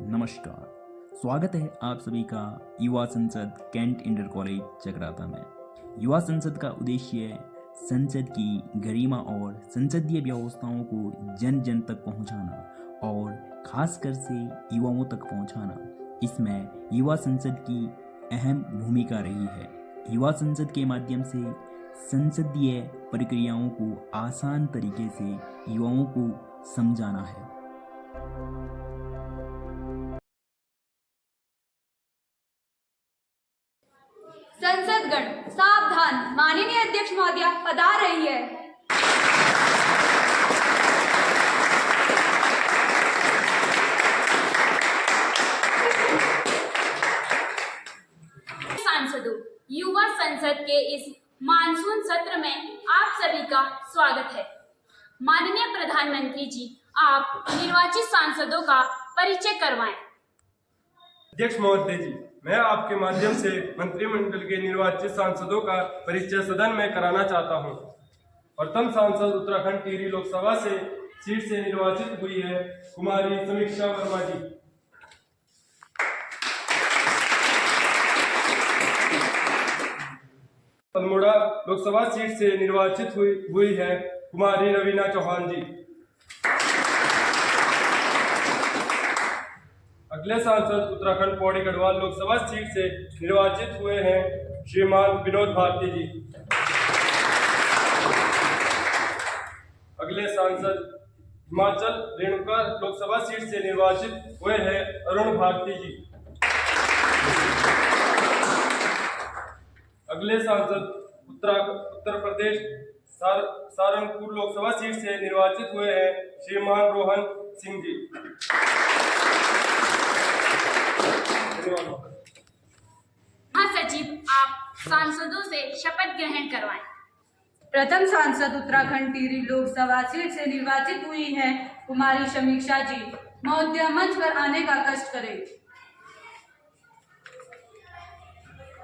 नमस्कार, स्वागत है आप सभी का युवा संसद कैंट इंटर कॉलेज चकराता में। युवा संसद का उद्देश्य संसद की गरिमा और संसदीय व्यवस्थाओं को जन जन तक पहुंचाना और खासकर से युवाओं तक पहुंचाना। इसमें युवा संसद की अहम भूमिका रही है। युवा संसद के माध्यम से संसदीय प्रक्रियाओं को आसान तरीके से युवाओं को समझाना है। संसदगण सावधान, माननीय अध्यक्ष महोदया पधार रही है। सांसदों, युवा संसद के इस मानसून सत्र में आप सभी का स्वागत है। माननीय प्रधानमंत्री जी, आप निर्वाचित सांसदों का परिचय करवाएं। अध्यक्ष महोदय जी, मैं आपके माध्यम से मंत्रिमंडल के निर्वाचित सांसदों का परिचय सदन में कराना चाहता हूं। प्रथम सांसद उत्तराखंड टिहरी लोकसभा से सीट से निर्वाचित हुई है कुमारी समीक्षा वर्मा जी। अल्मोड़ा लोकसभा सीट से निर्वाचित हुई है कुमारी रवीना चौहान जी। अगले सांसद उत्तराखंड पौड़ी गढ़वाल लोकसभा सीट से निर्वाचित हुए हैं श्रीमान विनोद भारती जी। अगले सांसद हिमाचल रेणुका लोकसभा सीट से निर्वाचित हुए हैं अरुण भारती जी। अगले सांसद उत्तर प्रदेश सहारनपुर लोकसभा सीट से निर्वाचित हुए हैं श्रीमान रोहन सिंह जी। महासचिव, आप सांसदों से शपथ ग्रहण करवाएं। प्रथम सांसद उत्तराखंड टिहरी लोकसभा सीट से निर्वाचित हुई है कुमारी समीक्षा जी। महोदय मंच पर आने का कष्ट करें।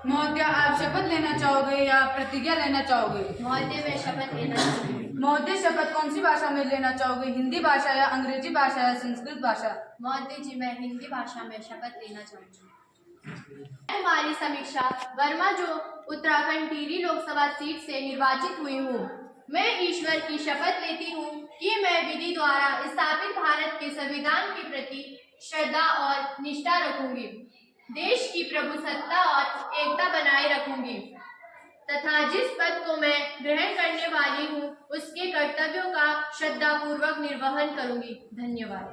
महोदय, आप शपथ लेना चाहोगे या प्रतिज्ञा लेना चाहोगे? महोदय, मैं शपथ लेना चाहूंगी। महोदय, शपथ कौन सी भाषा में लेना चाहोगे? हिंदी भाषा या अंग्रेजी भाषा या संस्कृत भाषा? महोदय जी, मैं हिंदी भाषा में शपथ लेना चाहूंगी। कुमारी समीक्षा वर्मा, जो उत्तराखंड टिहरी लोकसभा सीट से निर्वाचित हुई हूँ, मैं ईश्वर की शपथ लेती हूँ कि मैं विधि द्वारा स्थापित भारत के संविधान के प्रति श्रद्धा और निष्ठा रखूंगी, देश की प्रभुसत्ता और एकता बनाए रखूंगी तथा जिस पद को मैं ग्रहण करने वाली हूँ उसके कर्तव्यों का श्रद्धापूर्वक निर्वहन करूंगी। धन्यवाद।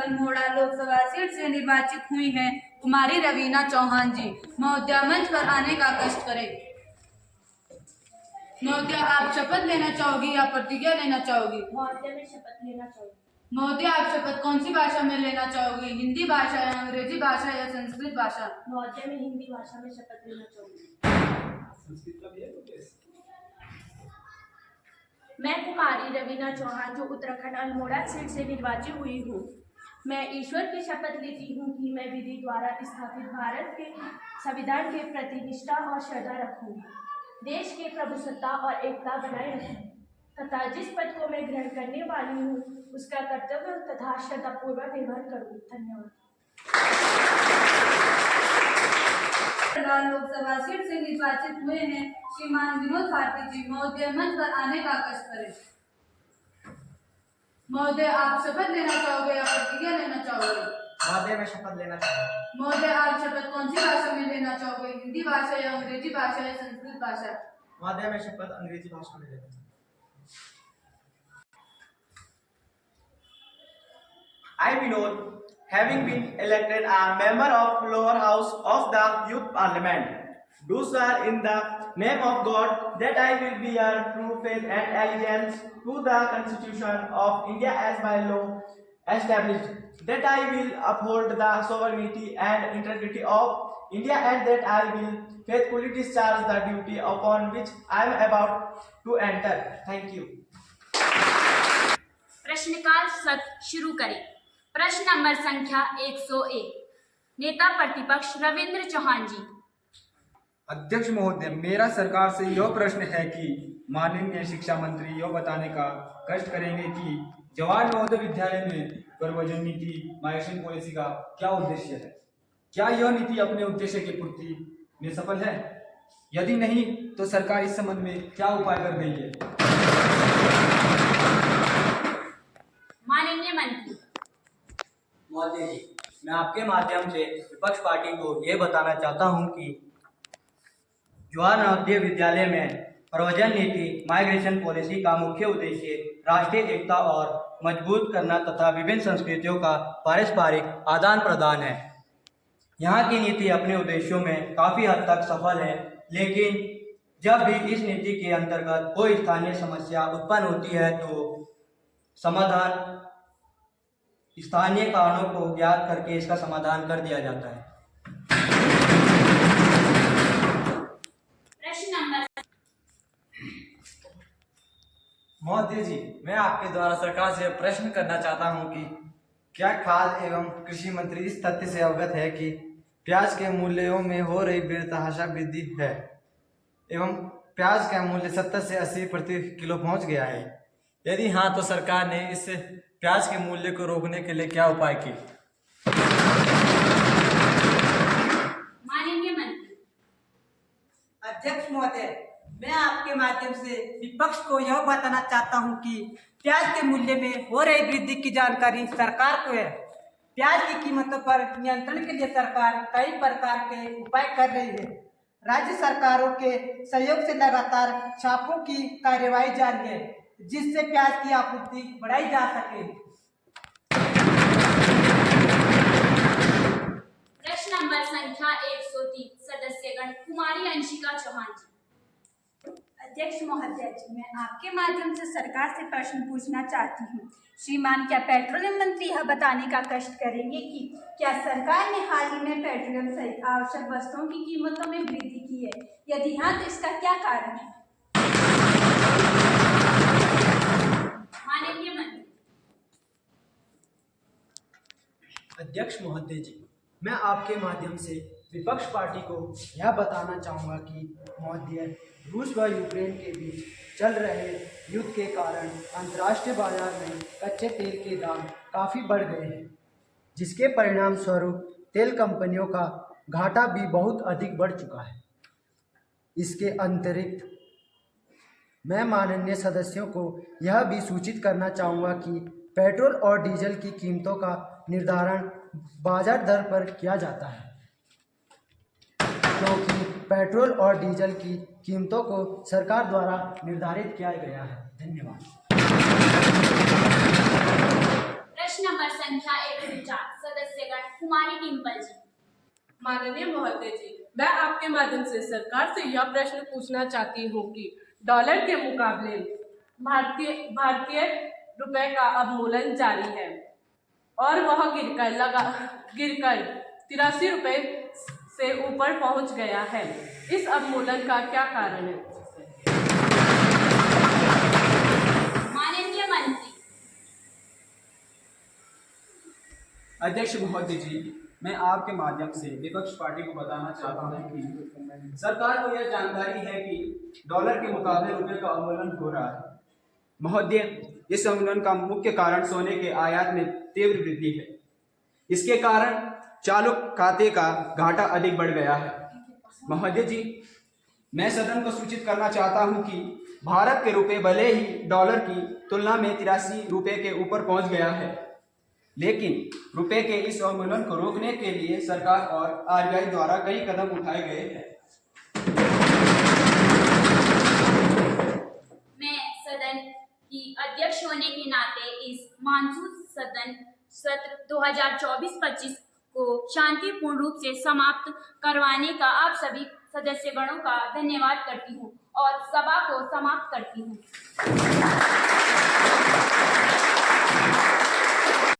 अल्मोड़ा लोकसभा सीट से निर्वाचित हुई है कुमारी रवीना चौहान जी। महोदय, मंच पर आने का कष्ट करें। महोदय, आप शपथ लेना चाहोगी या प्रतिज्ञा लेना चाहोगी? महोदय, मैं शपथ लेना चाहूंगी। महोदय, आप शपथ कौन सी भाषा में लेना चाहोगी? हिंदी भाषा या अंग्रेजी भाषा या संस्कृत भाषा? महोदय, मैं हिंदी भाषा में शपथ लेना चाहूंगी। मैं कुमारी रवीना चौहान, जो उत्तराखंड अल्मोड़ा सीट से निर्वाचित हुई हूँ, मैं ईश्वर की शपथ लेती हूँ कि मैं विधि द्वारा स्थापित भारत के संविधान के प्रति निष्ठा और श्रद्धा रखूंगी, देश की प्रभुसत्ता और एकता बनाए रखूंगी तथा जिस पद को मैं ग्रहण करने वाली हूँ उसका कर्तव्य तथा श्रद्धापूर्वक निर्वहन करूंगी। धन्यवाद। लोकसभा सीट से निर्वाचित हुए हैं श्रीमान विनोद भारती जी। महोदय, मंच पर आने का कष्ट करें। महोदय, आप शपथ लेना चाहोगे या प्रतिज्ञा लेना चाहोगे? महोदय, मैं शपथ लेना चाहूंगा। महोदय, आप शपथ कौन सी भाषा में लेना चाहोगे? हिंदी भाषा या अंग्रेजी भाषा या संस्कृत भाषा? महोदय, मैं शपथ अंग्रेजी भाषा में लेना चाहूंगा। I, Vinod, having been elected a member of lower house of the youth parliament, do swear in the name of God that I will bear true faith and allegiance to the Constitution of India as by law established, that I will uphold the sovereignty and integrity of India, and that I will faithfully discharge the duty upon which I am about to enter. Thank you. प्रश्नकाल सत्र शुरू करें। प्रश्न number संख्या 101, नेता प्रतिपक्ष रविंद्र चौहान जी। अध्यक्ष महोदय, मेरा सरकार से यह प्रश्न है कि माननीय शिक्षा मंत्री यह बताने का कष्ट करेंगे कि जवाहर नवोदय विद्यालय में प्रवर्जन नीति माइग्रेशन पॉलिसी का क्या उद्देश्य है? क्या यह नीति अपने उद्देश्य की पूर्ति में सफल है? यदि नहीं तो सरकार इस संबंध में क्या उपाय कर रही है? माननीय मंत्री महोदय जी, मैं आपके माध्यम से विपक्ष पार्टी को ये बताना चाहता हूँ कि जवाहर नवोदय विद्यालय में प्रवर्जन नीति माइग्रेशन पॉलिसी का मुख्य उद्देश्य राष्ट्रीय एकता और मजबूत करना तथा विभिन्न संस्कृतियों का पारस्परिक आदान प्रदान है। यहाँ की नीति अपने उद्देश्यों में काफ़ी हद तक सफल है, लेकिन जब भी इस नीति के अंतर्गत कोई स्थानीय समस्या उत्पन्न होती है तो समाधान स्थानीय कारणों को ज्ञात करके इसका समाधान कर दिया जाता है। प्रश्न नंबर महोदय जी, मैं आपके द्वारा सरकार से प्रश्न करना चाहता हूं कि क्या खाद्य एवं कृषि मंत्री इस तथ्य से अवगत है कि प्याज के मूल्यों में हो रही बेतहाशा वृद्धि है एवं प्याज का मूल्य 70 से 80 प्रति किलो पहुंच गया है? यदि हाँ, तो सरकार ने इस प्याज के मूल्य को रोकने के लिए क्या उपाय किए? माननीय मंत्री अध्यक्ष महोदय, मैं आपके माध्यम से विपक्ष को यह बताना चाहता हूं कि प्याज के मूल्य में हो रही वृद्धि की जानकारी सरकार को है। प्याज की कीमतों पर नियंत्रण के लिए सरकार कई प्रकार के उपाय कर रही है। राज्य सरकारों के सहयोग से लगातार छापों की कार्यवाही जारी है, जिससे प्याज की आपूर्ति बढ़ाई जा सके। प्रश्न नंबर संख्या 103 सदस्यगण कुमारी अंशिका चौहान जी। अध्यक्ष महोदय जी, मैं आपके माध्यम से सरकार से प्रश्न पूछना चाहती हूँ। श्रीमान, क्या पेट्रोलियम मंत्री यह बताने का कष्ट करेंगे कि क्या सरकार ने हाल ही में पेट्रोलियम सहित आवश्यक वस्तुओं की कीमतों में वृद्धि की है? यदि हाँ, तो इसका क्या कारण है? माननीय मंत्री अध्यक्ष महोदय जी, मैं आपके माध्यम से विपक्ष पार्टी को यह बताना चाहूँगा कि महोदय, रूस व यूक्रेन के बीच चल रहे युद्ध के कारण अंतर्राष्ट्रीय बाजार में कच्चे तेल के दाम काफ़ी बढ़ गए हैं, जिसके परिणाम स्वरूप तेल कंपनियों का घाटा भी बहुत अधिक बढ़ चुका है। इसके अतिरिक्त मैं माननीय सदस्यों को यह भी सूचित करना चाहूँगा कि पेट्रोल और डीजल की कीमतों का निर्धारण बाजार दर पर किया जाता है, क्योंकि पेट्रोल और डीजल की कीमतों को सरकार द्वारा निर्धारित किया गया है। धन्यवाद। प्रश्न नंबर संख्या 104 सदस्यगण कुमारी डिम्पल जी। माननीय महोदय जी, मैं आपके माध्यम से सरकार से यह प्रश्न पूछना चाहती हूँ कि डॉलर के मुकाबले भारतीय रुपए का अवमूल्यन जारी है और वह गिरकर 83 रुपए से ऊपर पहुंच गया है। इस अवमूल्यन का क्या कारण है? माननीय मंत्री अध्यक्ष महोदय जी, मैं आपके माध्यम से विपक्ष पार्टी को बताना चाहता हूं कि सरकार को यह जानकारी है कि डॉलर के मुकाबले रुपए का अवमूल्यन हो रहा है। महोदय, इस अवमूल्यन का मुख्य कारण सोने के आयात में तीव्र वृद्धि है। इसके कारण चालू खाते का घाटा अधिक बढ़ गया है। महोदय जी, मैं सदन को सूचित करना चाहता हूं कि भारत के रुपए भले ही डॉलर की तुलना में 83 रुपए के ऊपर पहुंच गया है, लेकिन रुपए के इस अवमूल्यन को रोकने के लिए सरकार और आरबीआई द्वारा कई कदम उठाए गए हैं। मैं सदन की अध्यक्ष होने के नाते इस मानसून सदन सत्र 2024-25 को शांतिपूर्ण रूप से समाप्त करवाने का आप सभी सदस्यगणों का धन्यवाद करती हूँ और सभा को समाप्त करती हूँ।